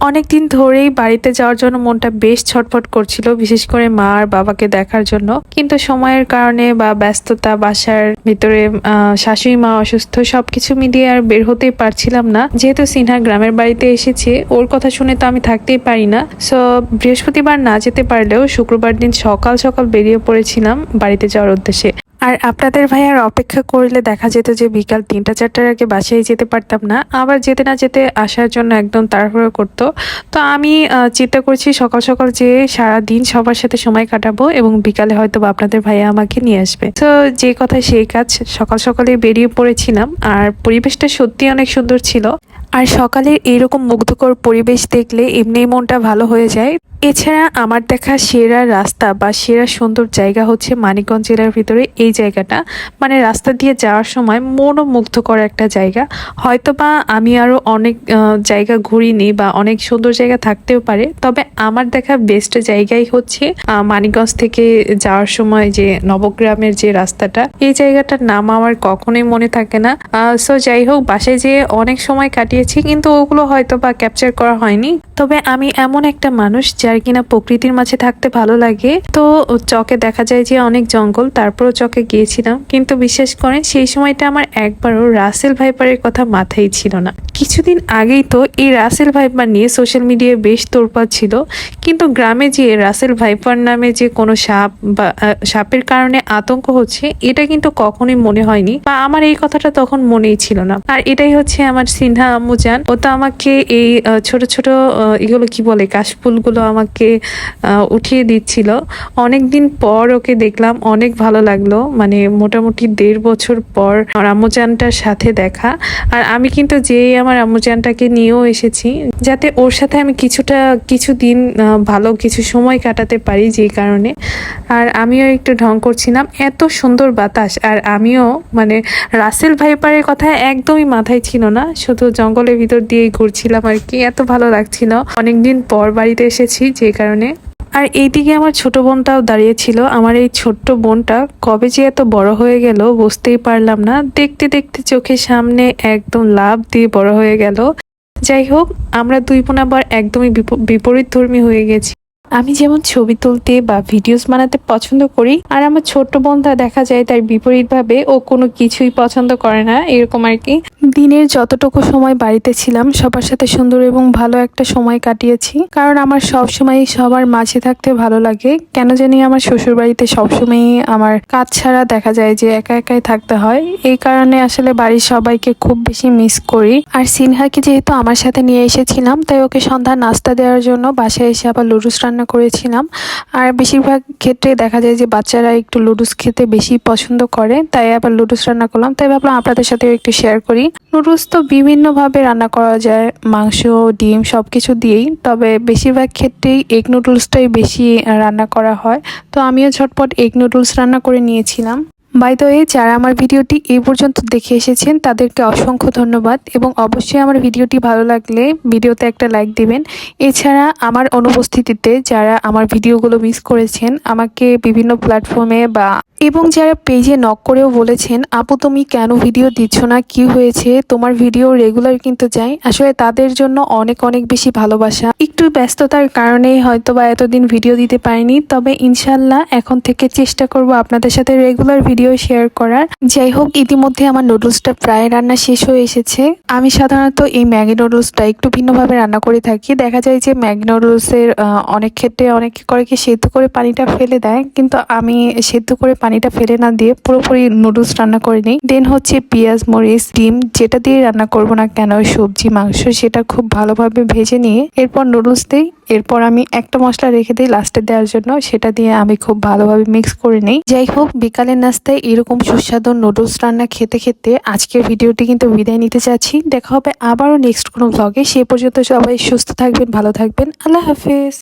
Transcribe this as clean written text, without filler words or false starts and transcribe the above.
অনেকদিন ধরেই বাড়িতে যাওয়ার জন্য মনটা বেশ ছটফট করছিল, বিশেষ করে মা আর বাবাকে দেখার জন্য। কিন্তু সময়ের কারণে বা ব্যস্ততা, বাসার ভিতরে শাশুড়ি মা অসুস্থ, সবকিছু মিলিয়ে আর বের হতেই পারছিলাম না। যেহেতু সিনহা গ্রামের বাড়িতে এসেছে, ওর কথা শুনে তো আমি থাকতেই পারি না। সো বৃহস্পতিবার না যেতে পারলেও শুক্রবার দিন সকাল সকাল বেরিয়ে পড়েছিলাম বাড়িতে যাওয়ার উদ্দেশ্যে। আর আপনাদের ভাই আর অপেক্ষা করলে দেখা যেত যে বিকাল 3টা-4টার আগে বাসায় যেতে পারতাম না, আবার যেতে না যেতে আসার জন্য একদম তাড়াহুড়ো করতো। তো আমি চিন্তা করছি সকাল সকাল যে সারাদিন সবার সাথে সময় কাটাবো এবং বিকালে হয়তো বা আপনাদের ভাইয়া আমাকে নিয়ে আসবে। তো যে কথা সেই কাজ, সকাল সকালে বেরিয়ে পড়েছিলাম। আর পরিবেশটা সত্যি অনেক সুন্দর ছিল। আর সকালের এইরকম মুগ্ধকর পরিবেশ দেখলে এমনিই মনটা ভালো হয়ে যায়। এছাড়া আমার দেখা সেরা রাস্তা বা সেরা সুন্দর জায়গা হচ্ছে মানিকগঞ্জ জেলার ভিতরে এই জায়গাটা। মানে রাস্তা দিয়ে যাওয়ার সময় মনও মুগ্ধ করা একটা জায়গা। হয়তো বা আমি আরও অনেক জায়গা ঘুরিনি বা অনেক সুন্দর জায়গা থাকতেও পারে, তবে আমার দেখা বেস্ট জায়গাই হচ্ছে মানিকগঞ্জ থেকে যাওয়ার সময় যে নবগ্রামের যে রাস্তাটা, এই জায়গাটার নাম আমার কখনোই মনে থাকে না। সো যাই হোক, বাসায় যেয়ে অনেক সময় কাটিয়েছি, কিন্তু ওগুলো হয়তো বা ক্যাপচার করা হয়নি। তবে আমি এমন একটা মানুষ যার কিনা প্রকৃতির মাঝে থাকতে ভালো লাগে। তো চকে দেখা যায় যে অনেক জঙ্গল, তারপরও চকে গিয়েছিলাম, কিন্তু বিশ্বাস করেন সেই সময়টা আমার একবারও রাসেল ভাইপারের কথা মাথায় ছিল না। কিছুদিন আগেই তো এই রাসেল ভাইপার নিয়ে সোশ্যাল মিডিয়ায় বেশ তোলপাড় ছিল, কিন্তু গ্রামে যে রাসেল ভাইপার নামে যে কোনো সাপ বা সাপের কারণে আতঙ্ক হচ্ছে, এটা কিন্তু কখনোই মনে হয়নি, বা আমার এই কথাটা তখন মনেই ছিল না। আর এটাই হচ্ছে আমার সিনহা আম্মুজান। ও তো আমাকে এই ছোট ছোট এগুলো কি বলে, কাশফুলগুলো আমাকে উঠিয়ে দিচ্ছিল। অনেকদিন পর ওকে দেখলাম, অনেক ভালো লাগলো। মানে মোটামুটি 1.5 বছর পর আমার আম্মুজানটার সাথে দেখা। আর আমি কিন্তু যেই আমার আম্মুজানটাকে নিয়েও এসেছি, যাতে ওর সাথে আমি কিছুদিন ভালো কিছু সময় কাটাতে পারি, যেই কারণে। আর আমিও একটু ঢং করছিলাম, এত সুন্দর বাতাস। আর আমিও মানে রাসেল ভাইপারের কথা একদমই মাথায় ছিল না, শুধু জঙ্গলের ভিতর দিয়েই ঘুরছিলাম আর কি। এত ভালো লাগছিল, অনেকদিন পর বাড়িতে এসেছি যে কারণে। আর এইদিকে আমার ছোট বোনটাও দাঁড়িয়েছিল। আমার এই ছোট্ট বোনটা কবে যে এত বড় হয়ে গেল বুঝতেই পারলাম না। দেখতে দেখতে চোখের সামনে একদম লাফ দিয়ে বড় হয়ে গেল। যাই হোক, আমরা দুই বোন আবার একদমই বিপরীত ধর্মী হয়ে গেছি। আমি যেমন ছবি তুলতে বা ভিডিওস বানাতে পছন্দ করি, আর আমার ছোট্ট বোনটা দেখা যায় তার বিপরীত ভাবে, ও কোনো কিছুই পছন্দ করে না, এরকম আর কি। দিনের যতটুকু সময় বাড়িতে ছিলাম সবার সাথে সুন্দর এবং ভালো একটা সময় কাটিয়েছি, কারণ আমার সব সময় সবার মাঝে থাকতে ভালো লাগে। কেন জানি আমার শ্বশুর বাড়িতে সবসময় আমার কাজ ছাড়া দেখা যায় যে একা একাই থাকতে হয়। এই কারণে আসলে বাড়ির সবাইকে খুব বেশি মিস করি। আর সিনহাকে যেহেতু আমার সাথে নিয়ে এসেছিলাম, তাই ওকে সন্ধ্যা নাস্তা দেওয়ার জন্য বাসায় এসে আবার লুডুস রান্না করেছিলাম। আর বেশিরভাগ ক্ষেত্রে দেখা যায় যে বাচ্চারা একটু লুডুস খেতে বেশি পছন্দ করে, তাই আবার লুডুস রান্না করলাম। তাই ভাবলাম আপনাদের সাথেও একটু শেয়ার করি। নুডলস তো বিভিন্নভাবে রান্না করা যায়, মাংস, ডিম সবকিছু দিয়েই, তবে বেশিরভাগ ক্ষেত্রেই এগ নুডলসটাই বেশি রান্না করা হয়। তো আমিও ঝটপট এগ নুডলস রান্না করে নিয়েছিলাম। বাই দ্য ওয়ে, যারা আমার ভিডিওটি এই পর্যন্ত দেখে এসেছেন তাদেরকে অসংখ্য ধন্যবাদ, এবং অবশ্যই আমার ভিডিওটি ভালো লাগলে ভিডিওতে একটা লাইক দিবেন। এছাড়া আমার অনুপস্থিতিতে যারা আমার ভিডিওগুলো মিস করেছেন, আমাকে বিভিন্ন প্ল্যাটফর্মে এবং যারা পেজে নক করেও বলেছেন, আপু তুমি কেন ভিডিও দিচ্ছ না, কি হয়েছে, তোমার ভিডিও রেগুলার কিন্তু যাই, আসলে তাদের জন্য অনেক অনেক বেশি ভালোবাসা। একটু ব্যস্ততার কারণে হয়তো বা এতদিন ভিডিও দিতে পারিনি, তবে ইনশাল্লাহ এখন থেকে চেষ্টা করব আপনাদের সাথে রেগুলার ভিডিও শেয়ার করার। যাই হোক, ইতিমধ্যে আমার নুডলসটা প্রায় রান্না শেষ হয়ে এসেছে। আমি সাধারণত এই ম্যাগি নুডলসটা একটু ভিন্নভাবে রান্না করে থাকি। দেখা যায় যে ম্যাগি নুডলসের অনেক ক্ষেত্রে অনেকে করে কি সেদ্ধ করে পানিটা ফেলে দেয়, কিন্তু আমি সেদ্ধ করে পানিটা ফেলে না দিয়ে পুরোপুরি নুডলস রান্না করে নিই। দেন হচ্ছে পেঁয়াজ, মরিচ, ডিম যেটা দিয়ে রান্না করব না কেন, সবজি, মাংস, সেটা খুব ভালোভাবে ভেজে নিয়ে এরপর নুডলস দিই। এরপর আমি একটা মশলা রেখে দিই লাস্টে দেওয়ার জন্য, সেটা দিয়ে আমি খুব ভালোভাবে মিক্স করে নিই। যাই হোক, বিকালের নাস্তায় এরকম সুস্বাদু নুডলস রান্না খেতে খেতে আজকের ভিডিওটি কিন্তু বিদায় নিতে চাচ্ছি। দেখা হবে আবারও নেক্সট কোনো ব্লগে। সে পর্যন্ত সবাই সুস্থ থাকবেন, ভালো থাকবেন। আল্লাহ হাফেজ।